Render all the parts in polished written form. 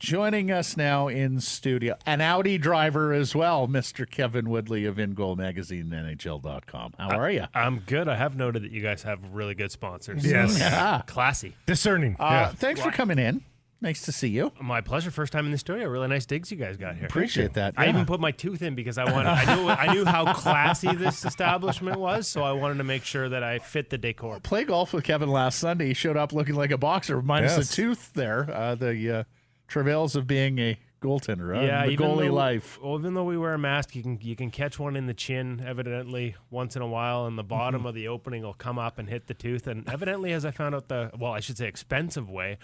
Joining us now in studio, an Audi driver as well, Mr. Kevin Woodley of InGoal Magazine, NHL.com. How are you? I'm good. I have noted that you guys have really good sponsors. Yes. Yeah. Classy. Discerning. Thanks for coming in. Nice to see you. My pleasure. First time in the studio. Really nice digs you guys got here. Appreciate that. I Yeah. even put my tooth in because I knew how classy this establishment was, so I wanted to make sure that I fit the decor. Play golf with Kevin last Sunday. He showed up looking like a boxer, minus Yes. the tooth there. The travails of being a goaltender. The even goalie though, life. Well, even though we wear a mask, you can catch one in the chin, evidently, once in a while, and the bottom of the opening will come up and hit the tooth. And evidently, as I found out expensive way,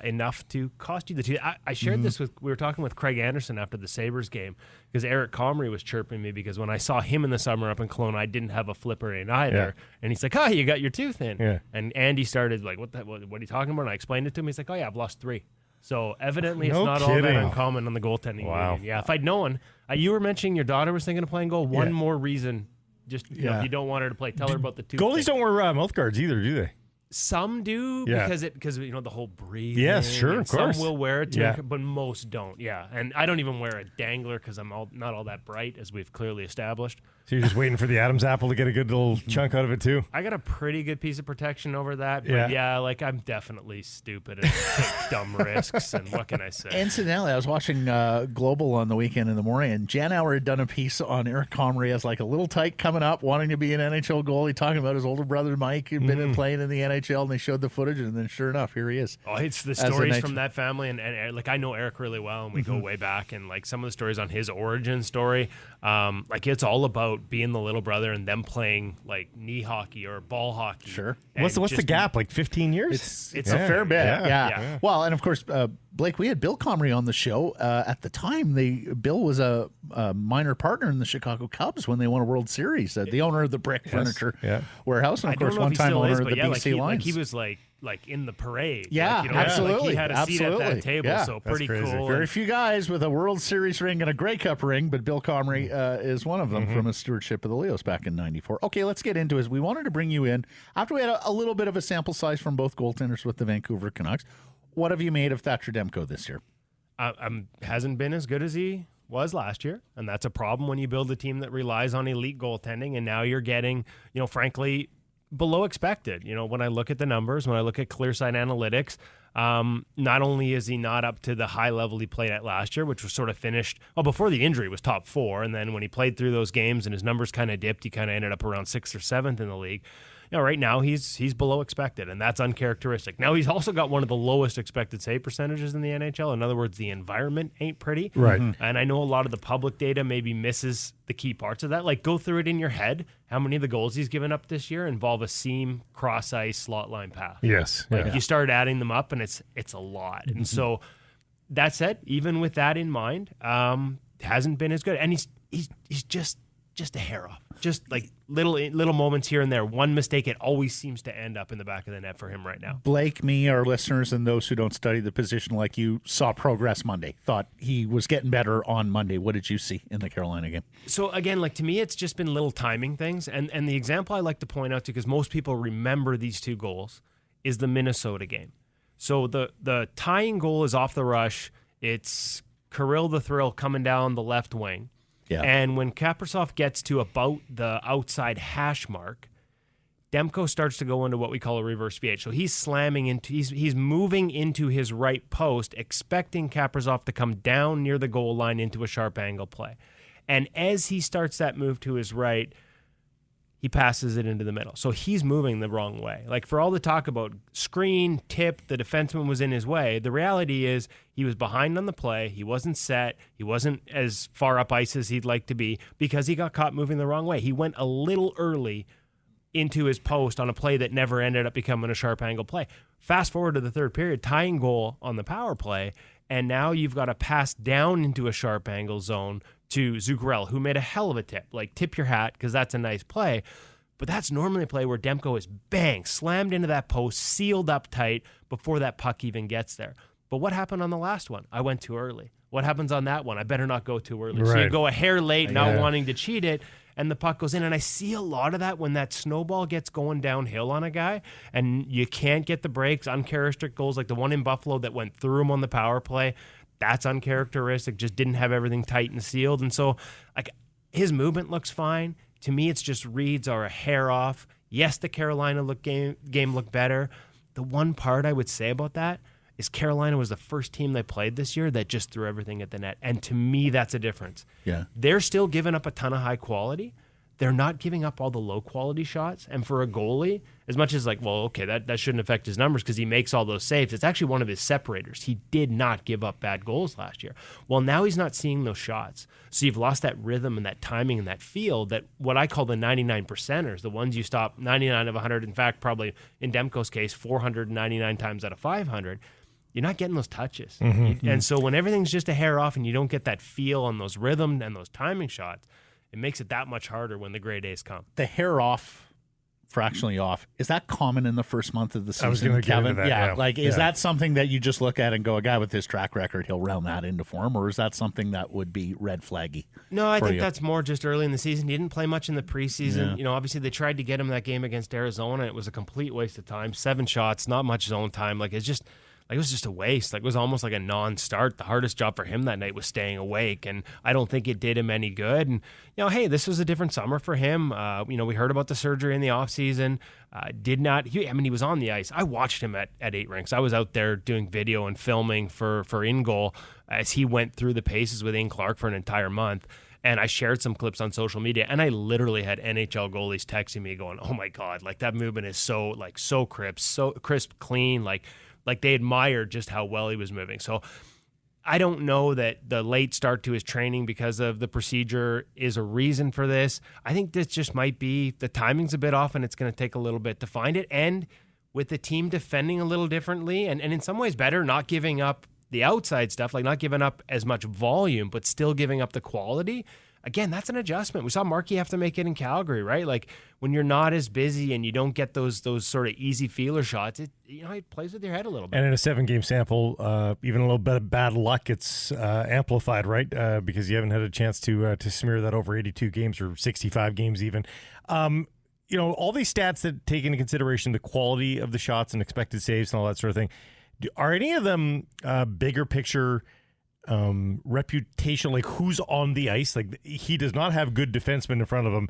enough to cost you the tooth. I shared this we were talking with Craig Anderson after the Sabres game, because Eric Comrie was chirping me because when I saw him in the summer up in Kelowna, I didn't have a flipper in either. Yeah. And he's like, "Oh, you got your tooth in." Yeah. And Andy started like, what are you talking about? And I explained it to him. He's like, "Oh, yeah, I've lost 3. So evidently, it's No not all that kidding. uncommon on the goaltending. Wow. Union. Yeah, if I'd known, you were mentioning your daughter was thinking of playing goal. One Yeah. more reason, just you know, Yeah. if you don't want her to play, tell her about the tooth. Goalies thing. don't wear mouth guards either, do they? Some do Yeah. because you know the whole breathing. Yes, sure, and of course. Some will wear it too, Yeah. but most don't. Yeah, and I don't even wear a dangler because I'm not all that bright, as we've clearly established. So you're just waiting for the Adam's apple to get a good little chunk out of it too? I got a pretty good piece of protection over that, but Yeah. like I'm definitely stupid and take dumb risks. And what can I say? Incidentally, I was watching Global on the weekend in the morning, and Jan Auer had done a piece on Eric Comrie as like a little tyke coming up, wanting to be an NHL goalie, talking about his older brother Mike who'd been playing in the NHL, and they showed the footage, and then sure enough, here he is. Oh, it's the a stories night- from that family, and like I know Eric really well, and we go way back, and like some of the stories on his origin story, like it's all about being the little brother and them playing like knee hockey or ball hockey. Sure. And What's the just- gap? Like 15 years? It's a fair bit. Yeah. Yeah. Well, and of course, Blake, we had Bill Comrie on the show. At the time, Bill was a minor partner in the Chicago Cubs when they won a World Series. The owner of the Brick Furniture Warehouse, and I of don't course, know if one he time still owner is, of but the yeah, BC Lions. he was like in the parade. Yeah, like, you know, absolutely. Like he had a seat at that table, Yeah. so pretty crazy. cool. Very few guys with a World Series ring and a Grey Cup ring, but Bill Comrie is one of them from his stewardship of the Leos back in '94. Okay, let's get into it. We wanted to bring you in after we had a little bit of a sample size from both goaltenders with the Vancouver Canucks. What have you made of Thatcher Demko this year? Hasn't been as good as he was last year, and that's a problem when you build a team that relies on elite goaltending, and now you're getting, frankly, below expected. When I look at the numbers, when I look at ClearSight Analytics, not only is he not up to the high level he played at last year, which was sort of finished, before the injury was top 4, and then when he played through those games and his numbers kind of dipped, he kind of ended up around 6th or 7th in the league. Right now he's below expected, and that's uncharacteristic. Now he's also got one of the lowest expected save percentages in the NHL. In other words, the environment ain't pretty. Right. And I know a lot of the public data maybe misses the key parts of that. Like, go through it in your head. How many of the goals he's given up this year involve a seam, cross ice, slot line pass? Yes. Like, you start adding them up, and it's a lot. And so that said, even with that in mind, hasn't been as good. And he's just a hair off. Just like little moments here and there. One mistake, it always seems to end up in the back of the net for him right now. Blake, me, our listeners, and those who don't study the position like you saw progress Monday, thought he was getting better on Monday. What did you see in the Carolina game? So again, like to me, it's just been little timing things. And the example I like to point out to, because most people remember these 2 goals, is the Minnesota game. So the tying goal is off the rush. It's Kirill the Thrill coming down the left wing. Yeah. And when Kaprizov gets to about the outside hash mark, Demko starts to go into what we call a reverse VH. So he's he's moving into his right post, expecting Kaprizov to come down near the goal line into a sharp angle play. And as he starts that move to his right, he passes it into the middle. So he's moving the wrong way. Like, for all the talk about screen, tip, the defenseman was in his way, the reality is he was behind on the play. He wasn't set. He wasn't as far up ice as he'd like to be because he got caught moving the wrong way. He went a little early into his post on a play that never ended up becoming a sharp angle play. Fast forward to the third period, tying goal on the power play, and now you've got to pass down into a sharp angle zone to Zuccarello, who made a hell of a tip. Like, tip your hat, because that's a nice play. But that's normally a play where Demko is slammed into that post, sealed up tight before that puck even gets there. But what happened on the last one? I went too early. What happens on that one? I better not go too early. Right. So you go a hair late, not wanting to cheat it, and the puck goes in. And I see a lot of that when that snowball gets going downhill on a guy, and you can't get the breaks, uncharacteristic goals like the one in Buffalo that went through him on the power play. That's uncharacteristic. Just didn't have everything tight and sealed. And so, like, his movement looks fine. To me, it's just reads are a hair off. Yes, the Carolina game looked better. The one part I would say about that is Carolina was the first team they played this year that just threw everything at the net. And to me, that's a difference. Yeah. They're still giving up a ton of high quality. They're not giving up all the low quality shots. And for a goalie, as much as like, well, okay, that shouldn't affect his numbers because he makes all those saves. It's actually one of his separators. He did not give up bad goals last year. Well, now he's not seeing those shots. So you've lost that rhythm and that timing and that feel that what I call the 99 percenters, the ones you stop 99 of 100. In fact, probably in Demko's case, 499 times out of 500. You're not getting those touches. And so when everything's just a hair off and you don't get that feel on those rhythm and those timing shots, it makes it that much harder when the gray days come. The hair off, fractionally off, is that common in the first month of the season, I was going to get into that. Yeah, like is that something that you just look at and go, a guy with his track record, he'll round that into form, or is that something that would be red flaggy? No, I think that's more just early in the season. He didn't play much in the preseason. Yeah. You know, obviously they tried to get him that game against Arizona. It was a complete waste of time. 7 shots, not much zone time. Like it was just a waste. Like it was almost like a non-start. The hardest job for him that night was staying awake, and I don't think it did him any good. And hey, this was a different summer for him. We heard about the surgery in the offseason. He was on the ice. I watched him at 8 rinks. I was out there doing video and filming for InGoal as he went through the paces with Ian Clark for an entire month. And I shared some clips on social media, and I literally had NHL goalies texting me going, "Oh my God, like that movement is so crisp, clean, like they admired just how well he was moving." So I don't know that the late start to his training because of the procedure is a reason for this. I think this just might be the timing's a bit off and it's going to take a little bit to find it. And with the team defending a little differently and in some ways better, not giving up the outside stuff, like not giving up as much volume, but still giving up the quality. Again, that's an adjustment. We saw Markey have to make it in Calgary, right? Like when you're not as busy and you don't get those sort of easy feeler shots, it plays with your head a little bit. And in a 7-game sample, even a little bit of bad luck, it's amplified, right? Because you haven't had a chance to smear that over 82 games or 65 games even. All these stats that take into consideration the quality of the shots and expected saves and all that sort of thing, are any of them bigger picture reputation, like who's on the ice? Like he does not have good defensemen in front of him.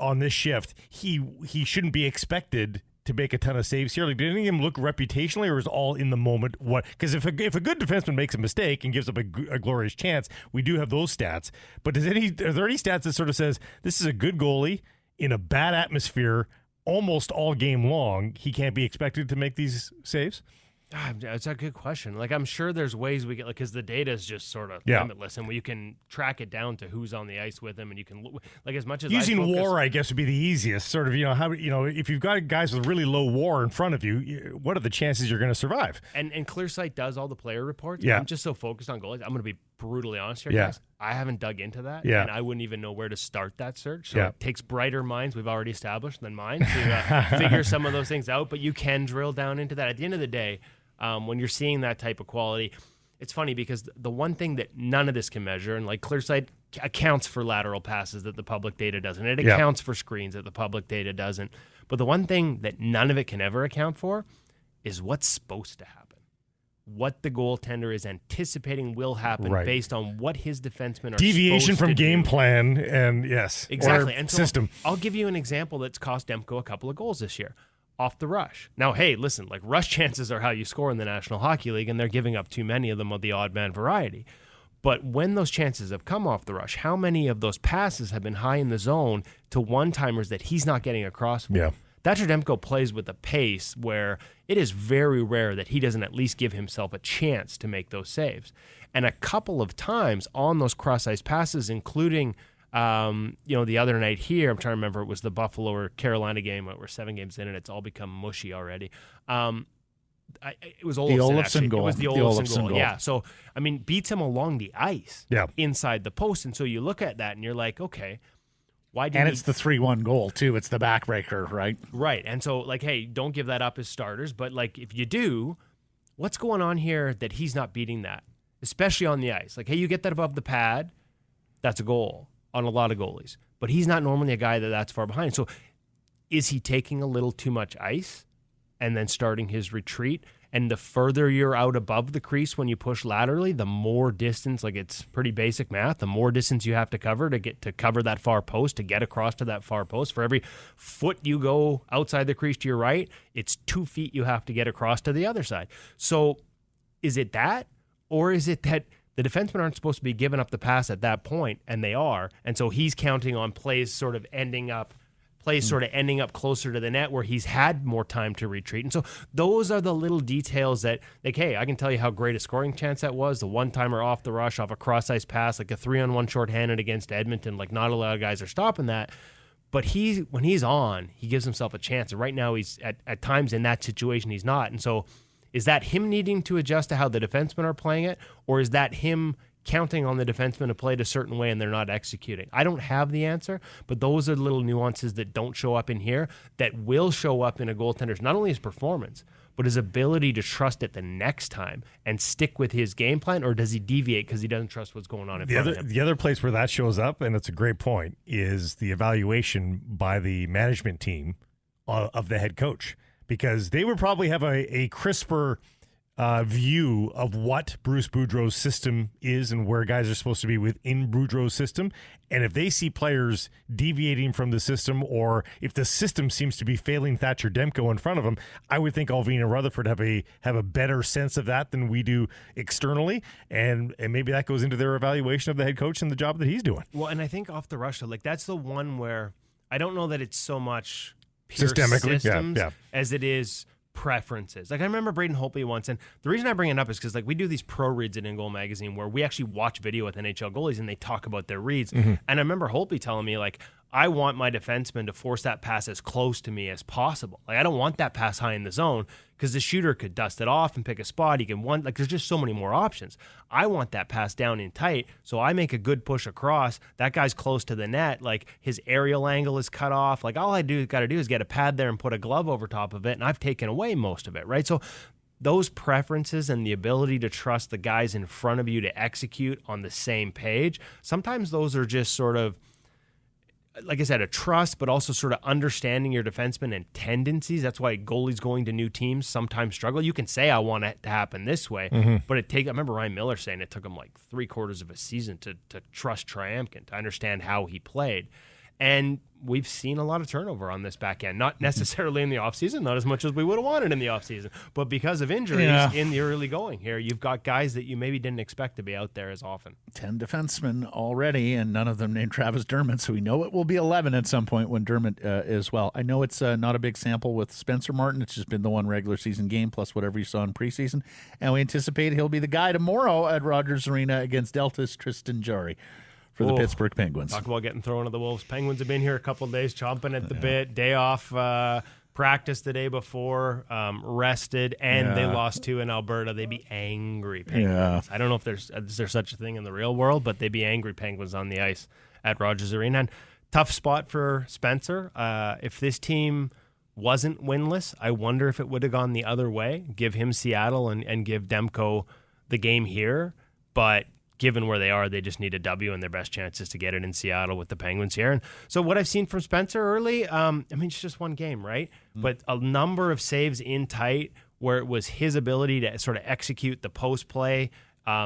On this shift, he shouldn't be expected to make a ton of saves here. Like, did any of them look reputationally, or is all in the moment? What? Because if a good defenseman makes a mistake and gives up a glorious chance, we do have those stats. But are there any stats that sort of says this is a good goalie in a bad atmosphere almost all game long? He can't be expected to make these saves. It's a good question. Like, I'm sure there's ways we get, like, because the data is just sort of limitless, and you can track it down to who's on the ice with him, and you can like as much as using WAR, I guess, would be the easiest. Sort of, how if you've got guys with really low WAR in front of you, what are the chances you're going to survive? And Clearsight does all the player reports. Yeah. I'm just so focused on goalies. I'm going to be brutally honest here, Yeah. guys. I haven't dug into that, Yeah. and I wouldn't even know where to start that search. So Yeah. it takes brighter minds we've already established than mine to figure some of those things out. But you can drill down into that. At the end of the day, when you're seeing that type of quality, it's funny because the one thing that none of this can measure, and like Clearsight accounts for lateral passes that the public data doesn't. It accounts for screens that the public data doesn't. But the one thing that none of it can ever account for is what's supposed to happen. What the goaltender is anticipating will happen based on what his defensemen are deviation supposed from to game do. plan and Exactly. or and so system. I'll give you an example that's cost Demko a couple of goals this year. Off the rush. Now, hey, listen, like rush chances are how you score in the National Hockey League, and they're giving up too many of them of the odd man variety. But when those chances have come off the rush, how many of those passes have been high in the zone to one-timers that he's not getting across for? Yeah. Thatcher Demko plays with a pace where it is very rare that he doesn't at least give himself a chance to make those saves. And a couple of times on those cross-ice passes, including the other night here, I'm trying to remember, it was the Buffalo or Carolina game. We're 7 games in and it's all become mushy already. It was Olofsson, the Olofsson actually. goal. It was the Olofsson goal. Yeah. So, I mean, beats him along the ice inside the post. And so you look at that and you're like, okay, why did it's the 3-1 goal, too. It's the backbreaker, right? Right. And so, like, hey, don't give that up as starters. But, like, if you do, what's going on here that he's not beating that, especially on the ice? Like, hey, you get that above the pad, that's a goal on a lot of goalies. But he's not normally a guy that's far behind. So is he taking a little too much ice and then starting his retreat? And the further you're out above the crease when you push laterally, the more distance, like it's pretty basic math, the more distance you have to cover to get to cover that far post, to get across to that far post. For every foot you go outside the crease to your right, it's 2 feet you have to get across to the other side. So is it that, or is it that the defensemen aren't supposed to be giving up the pass at that point, and they are, and so he's counting on plays sort of ending up closer to the net where he's had more time to retreat. And so those are the little details that, like, hey, I can tell you how great a scoring chance that was, the one-timer off the rush, off a cross-ice pass, like a 3-on-1 shorthanded against Edmonton, like not a lot of guys are stopping that. But when he's on, he gives himself a chance. And right now he's at times in that situation he's not. And so is that him needing to adjust to how the defensemen are playing it, or is that him counting on the defenseman to play it a certain way and they're not executing? I don't have the answer, but those are little nuances that don't show up in here that will show up in a goaltender's, not only his performance, but his ability to trust it the next time and stick with his game plan, or does he deviate because he doesn't trust what's going on in front of him? The other place where that shows up, and it's a great point, is the evaluation by the management team of the head coach, because they would probably have a crisper view of what Bruce Boudreau's system is and where guys are supposed to be within Boudreau's system. And if they see players deviating from the system, or if the system seems to be failing Thatcher Demko in front of them, I would think Alvin and Rutherford have a better sense of that than we do externally. And maybe that goes into their evaluation of the head coach and the job that he's doing. Well, and I think off the rush, like that's the one where I don't know that it's so much pure systemically systems yeah. as it is preferences. Like I remember Braden Holtby once, and the reason I bring it up is because like we do these pro reads at InGoal magazine where we actually watch video with NHL goalies and they talk about their reads. And I remember Holtby telling me, like, I want my defenseman to force that pass as close to me as possible. Like I don't want that pass high in the zone because the shooter could dust it off and pick a spot. He can there's just so many more options. I want that pass down in tight, so I make a good push across. That guy's close to the net, like his aerial angle is cut off. Like all I got to do is get a pad there and put a glove over top of it, and I've taken away most of it, right? So those preferences and the ability to trust the guys in front of you to execute on the same page, sometimes those are just sort of, like I said, a trust, but also sort of understanding your defenseman and tendencies. That's why goalies going to new teams sometimes struggle. You can say, I want it to happen this way, but I remember Ryan Miller saying it took him like 3/4 of a season to trust Triumphant, to understand how he played. And we've seen a lot of turnover on this back end, not necessarily in the offseason, not as much as we would have wanted in the offseason, but because of injuries in the early going here, you've got guys that you maybe didn't expect to be out there as often. 10 defensemen already, and none of them named Travis Dermott, so we know it will be 11 at some point when Dermott is well. I know it's not a big sample with Spencer Martin. It's just been the one regular season game plus whatever you saw in preseason, and we anticipate he'll be the guy tomorrow at Rogers Arena against Delta's Tristan Jarry for the Pittsburgh Penguins. Talk about getting thrown at the Wolves. Penguins have been here a couple of days, chomping at the bit. Day off practice the day before, rested, and they lost 2 in Alberta. They'd be angry Penguins. I don't know if is there such a thing in the real world, but they'd be angry Penguins on the ice at Rogers Arena. And tough spot for Spencer. If this team wasn't winless, I wonder if it would have gone the other way. Give him Seattle and give Demko the game here. But given where they are, they just need a W, and their best chance is to get it in Seattle with the Penguins here. And so what I've seen from Spencer early, I mean, it's just one game, right? But a number of saves in tight where it was his ability to sort of execute the post play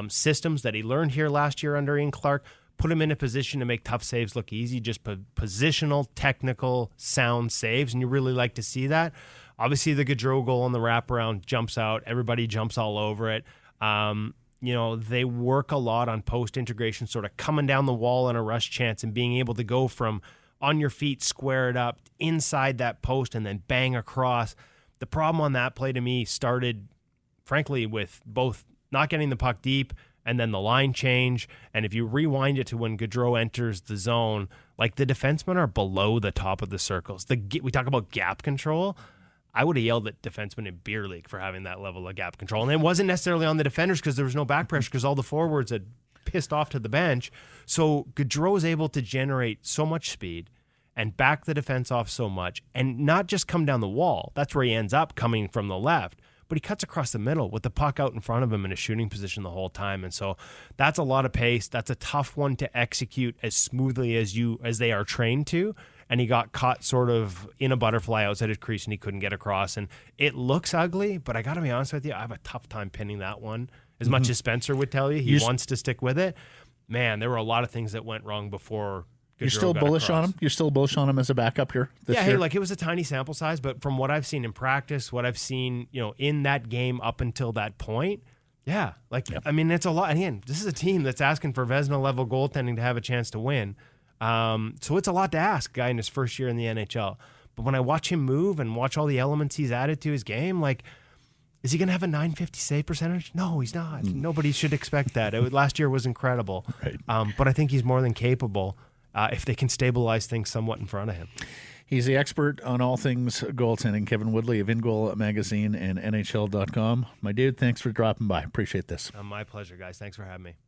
systems that he learned here last year under Ian Clark, put him in a position to make tough saves look easy, just positional, technical, sound saves, and you really like to see that. Obviously, the Gaudreau goal on the wraparound jumps out. Everybody jumps all over it. They work a lot on post integration, sort of coming down the wall on a rush chance and being able to go from on your feet, square it up, inside that post, and then bang across. The problem on that play to me started, frankly, with both not getting the puck deep and then the line change. And if you rewind it to when Gaudreau enters the zone, like the defensemen are below the top of the circles. We talk about gap control. I would have yelled at defensemen in beer league for having that level of gap control. And it wasn't necessarily on the defenders because there was no back pressure because all the forwards had pissed off to the bench. So Gaudreau is able to generate so much speed and back the defense off so much and not just come down the wall. That's where he ends up coming from the left. But he cuts across the middle with the puck out in front of him in a shooting position the whole time. And so that's a lot of pace. That's a tough one to execute as smoothly as they are trained to. and he got caught sort of in a butterfly outside his crease and he couldn't get across. And it looks ugly, but I got to be honest with you, I have a tough time pinning that one. As much as Spencer would tell you, he wants to stick with it. Man, there were a lot of things that went wrong before. You're still bullish on him? You're still bullish on him as a backup here this year? Hey, like it was a tiny sample size, but from what I've seen in practice, what I've seen, in that game up until that point, I mean, it's a lot. Again, this is a team that's asking for Vezina-level goaltending to have a chance to win. So it's a lot to ask, guy in his first year in the NHL. But when I watch him move and watch all the elements he's added to his game, like, is he going to have a .950 save percentage? No, he's not. Nobody should expect that. Last year was incredible. Right. But I think he's more than capable if they can stabilize things somewhat in front of him. He's the expert on all things goaltending. Kevin Woodley of InGoal magazine and NHL.com. My dude, thanks for dropping by. Appreciate this. My pleasure, guys. Thanks for having me.